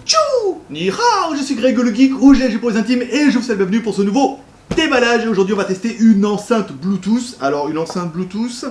Tchou! Ni hao, je suis Greg le Geek, ou GLG pour les intimes, et je vous souhaite la bienvenue pour ce nouveau déballage. Et aujourd'hui on va tester une enceinte Bluetooth. Alors une enceinte Bluetooth,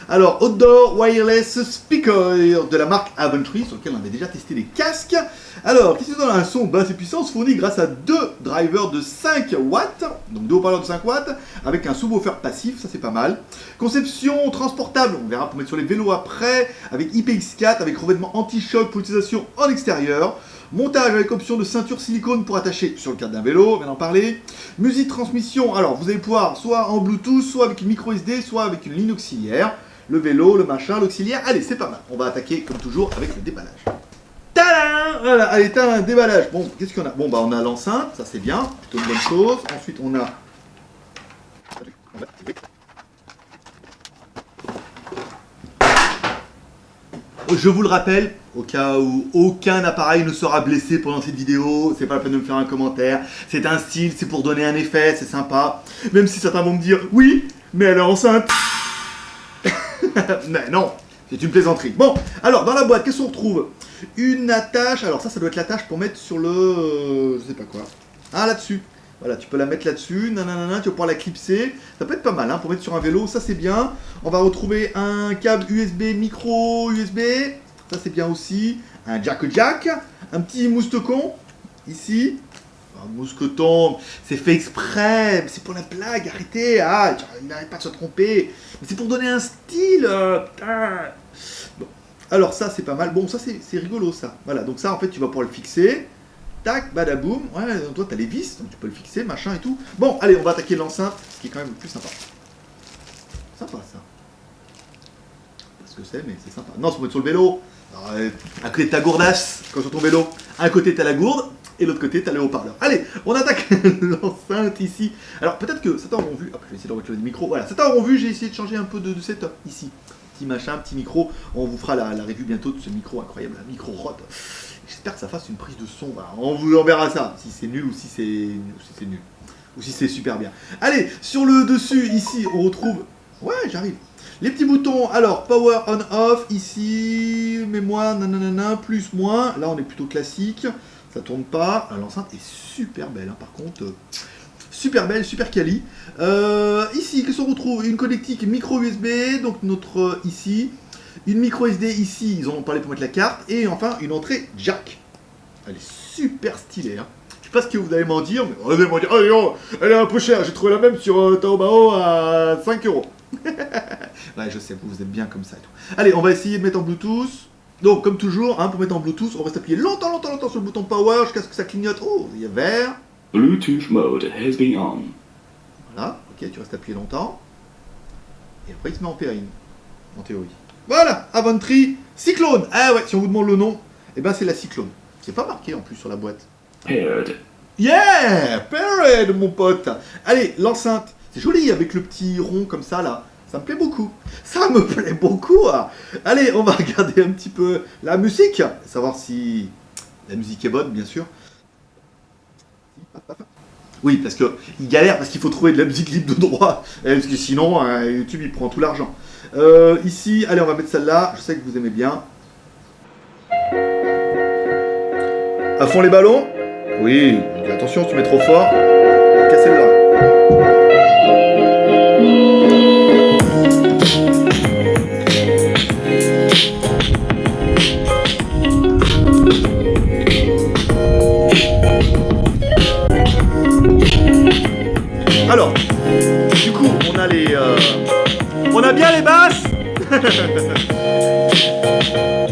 alors Outdoor Wireless Speaker de la marque Aventry, sur lequel on avait déjà testé les casques. Alors, qu'est-ce que donne un son basse et puissance fourni grâce à deux drivers de 5 watts, donc deux haut-parleurs de 5 watts, avec un subwoofer passif, ça c'est pas mal. Conception transportable, on verra pour mettre sur les vélos après, avec IPX4, avec revêtement anti-choc pour utilisation en extérieur. Montage avec option de ceinture silicone pour attacher sur le cadre d'un vélo, on vient d'en parler. Musique transmission, alors vous allez pouvoir soit en Bluetooth, soit avec une micro SD, soit avec une ligne auxiliaire. Le vélo, le machin, l'auxiliaire, allez c'est pas mal. On va attaquer comme toujours avec le déballage. Tadam! Voilà, allez, un déballage. Bon, qu'est-ce qu'on a? Bon, bah on a l'enceinte, ça c'est bien, plutôt une bonne chose. Ensuite on a... Je vous le rappelle, au cas où aucun appareil ne sera blessé pendant cette vidéo, c'est pas la peine de me faire un commentaire, c'est un style, c'est pour donner un effet, c'est sympa. Même si certains vont me dire, oui, mais elle est enceinte. Mais non, c'est une plaisanterie. Bon, alors dans la boîte, qu'est-ce qu'on retrouve? Une attache, alors ça doit être l'attache pour mettre sur le... je sais pas quoi. Ah, là-dessus. Voilà, tu peux la mettre là-dessus, nanana, tu vas pouvoir la clipser. Ça peut être pas mal, hein, pour mettre sur un vélo, ça c'est bien. On va retrouver un câble USB, micro USB, ça c'est bien aussi. Un jack, un petit mousqueton, ici. Un mousqueton, c'est fait exprès, c'est pour la blague, arrêtez, ah, il n'arrête pas de se tromper. Mais c'est pour donner un style, putain. Bon, alors ça c'est pas mal, bon ça c'est rigolo ça. Voilà, donc ça en fait tu vas pouvoir le fixer. Tac, badaboum, ouais, toi t'as les vis, donc tu peux le fixer, machin et tout. Bon, allez, on va attaquer l'enceinte, ce qui est quand même le plus sympa. Sympa ça. Pas ce que c'est, mais c'est sympa. Non, c'est pour mettre sur le vélo. Alors, à côté t'as gourdasse, quand sur ton vélo. Un côté t'as la gourde, et l'autre côté t'as le haut-parleur. Allez, on attaque l'enceinte ici. Alors peut-être que certains auront vu, après je vais essayer de remettre le micro, voilà, certains auront vu, j'ai essayé de changer un peu de setup ici. Petit machin, petit micro, on vous fera la review bientôt de ce micro incroyable, un micro Rode. J'espère que ça fasse une prise de son, voilà. On vous enverra ça, si c'est nul ou si c'est nul. Ou si c'est super bien. Allez, sur le dessus, ici, on retrouve... Ouais, j'arrive. Les petits boutons, alors, power on off, ici, mémoire, nanana, plus, moins. Là, on est plutôt classique, ça tourne pas. L'enceinte est super belle, hein, par contre... super belle, super quali. Ici, qu'est-ce qu'on retrouve? Une connectique micro USB, donc notre ici. Une micro SD ici, ils en ont parlé pour mettre la carte. Et enfin, une entrée jack. Elle est super stylée. Hein. Je sais pas ce que vous allez m'en dire, mais vous allez m'en dire, oh non, elle est un peu chère. J'ai trouvé la même sur Taobao à 5 €. Ouais, je sais, vous êtes bien comme ça et tout. Allez, on va essayer de mettre en Bluetooth. Donc, comme toujours, hein, pour mettre en Bluetooth, on va s'appuyer longtemps sur le bouton power jusqu'à ce que ça clignote. Oh, il y a vert. Bluetooth mode has been on. Voilà, ok, tu restes appuyé longtemps. Et après, il se met en périne, en théorie. Voilà, Aventry Cyclone. Ah ouais, si on vous demande le nom, eh ben c'est la Cyclone. C'est pas marqué en plus sur la boîte. Paired. Yeah, paired mon pote. Allez, l'enceinte, c'est joli avec le petit rond comme ça là. Ça me plaît beaucoup. Ça me plaît beaucoup. Hein. Allez, on va regarder un petit peu la musique, savoir si la musique est bonne, bien sûr. Oui, parce que il galère parce qu'il faut trouver de la musique libre de droit, parce que sinon YouTube il prend tout l'argent. Ici, allez, on va mettre celle-là. Je sais que vous aimez bien. À fond les ballons. Oui, attention, si tu mets trop fort, casser le drap. Alors, du coup, on a les... on a bien les basses. Je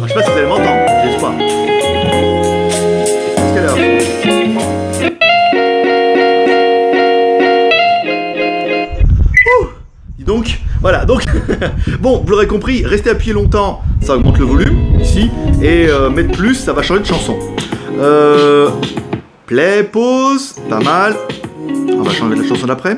sais pas si vous allez m'entendre, j'espère. Qu'est-ce qu'elle a? Dis donc, voilà, donc... Bon, vous l'aurez compris, restez appuyé longtemps, ça augmente le volume, ici. Et mettre plus, ça va changer de chanson. Play, pause, pas mal. On va changer la chanson d'après.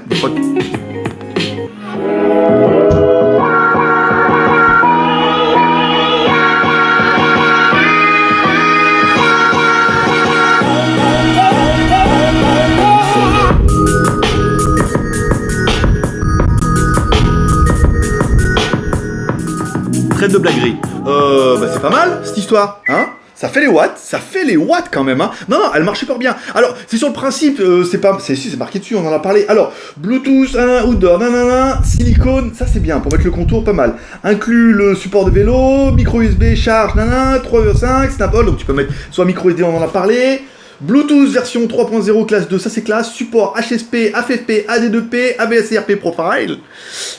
Traite de blaguerie. Bah c'est pas mal cette histoire, hein? Ça fait les watts quand même, hein. Non, elle marche super bien. Alors, c'est sur le principe, c'est marqué dessus, on en a parlé. Alors, Bluetooth, outdoor, nanana, silicone, ça c'est bien, pour mettre le contour, pas mal. Inclut le support de vélo, micro USB, charge, nanana, 3,5, Snap-on, donc tu peux mettre soit micro SD, on en a parlé. Bluetooth version 3.0 classe 2, ça c'est classe. Support HSP, AFFP, AD2P, ABS et RP Profile.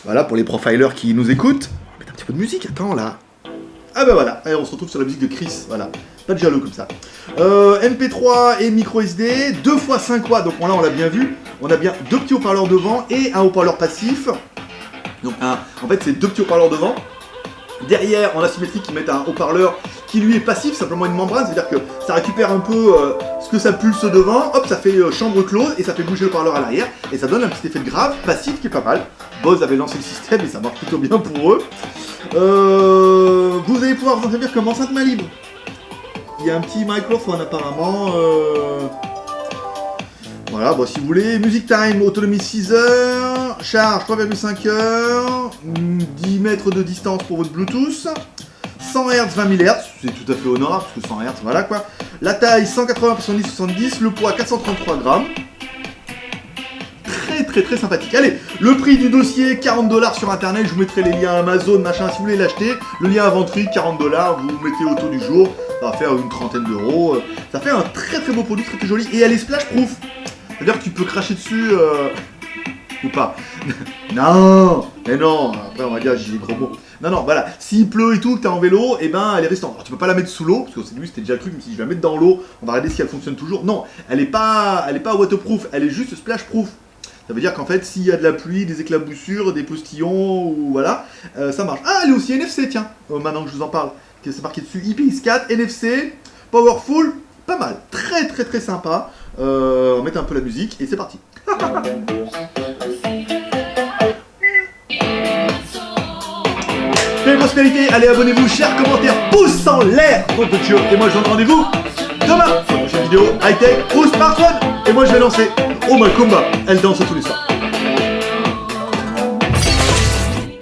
Voilà, pour les profilers qui nous écoutent. On va mettre un petit peu de musique, attends là. Ah bah voilà, allez, on se retrouve sur la musique de Chris, voilà. Pas de jaloux comme ça. MP3 et micro SD, 2 x 5 watts, donc là on l'a bien vu. On a bien 2 petits haut-parleurs devant et un haut-parleur passif. Donc en fait c'est 2 petits haut-parleurs devant. Derrière, en asymétrique, ils mettent un haut-parleur qui lui est passif, simplement une membrane, c'est-à-dire que ça récupère un peu ce que ça pulse devant, hop, ça fait chambre close et ça fait bouger le haut-parleur à l'arrière et ça donne un petit effet de grave passif qui est pas mal. Bose avait lancé le système et ça marche plutôt bien pour eux. Vous allez pouvoir vous en servir comme enceinte main libre. Il y a un petit microphone apparemment. Voilà, bon, si vous voulez, Music Time, autonomie 6 heures, charge 3,5 heures, 10 mètres de distance pour votre Bluetooth, 100 Hz, 20 000 Hz, c'est tout à fait honorable, parce que 100 Hz, voilà quoi. La taille 180 x 70 70, le poids 433 grammes. Très sympathique. Allez, le prix du dossier, $40 sur internet, je vous mettrai les liens Amazon, machin, si vous voulez l'acheter. Le lien Inventory, $40, vous mettez au taux du jour, ça va faire une trentaine d'euros. Ça fait un très beau produit, très joli, et elle est splash proof. C'est-à-dire que tu peux cracher dessus, ou pas. Non, mais non, après on va dire j'ai des gros mots. Non, voilà, s'il pleut et tout, que t'es en vélo, et ben elle est restante. Alors tu peux pas la mettre sous l'eau, parce que c'est lui, c'était déjà le truc, mais si je la mets dans l'eau, on va regarder si elle fonctionne toujours. Non, elle est pas waterproof, elle est juste splash proof. Ça veut dire qu'en fait, s'il y a de la pluie, des éclaboussures, des postillons, ou voilà, ça marche. Ah, elle est aussi NFC, tiens, maintenant que je vous en parle. C'est marqué dessus, IPX4, NFC, Powerful, pas mal. Très sympa. On met un peu la musique, et c'est parti. Quelle prospérité, allez, abonnez-vous, chers commentaires, pouce en l'air, nom de Dieu. Et moi, je vous donne rendez-vous demain pour une prochaine vidéo high-tech ou smartphone. Et moi, je vais lancer Omar Komba, elle danse tous les soirs.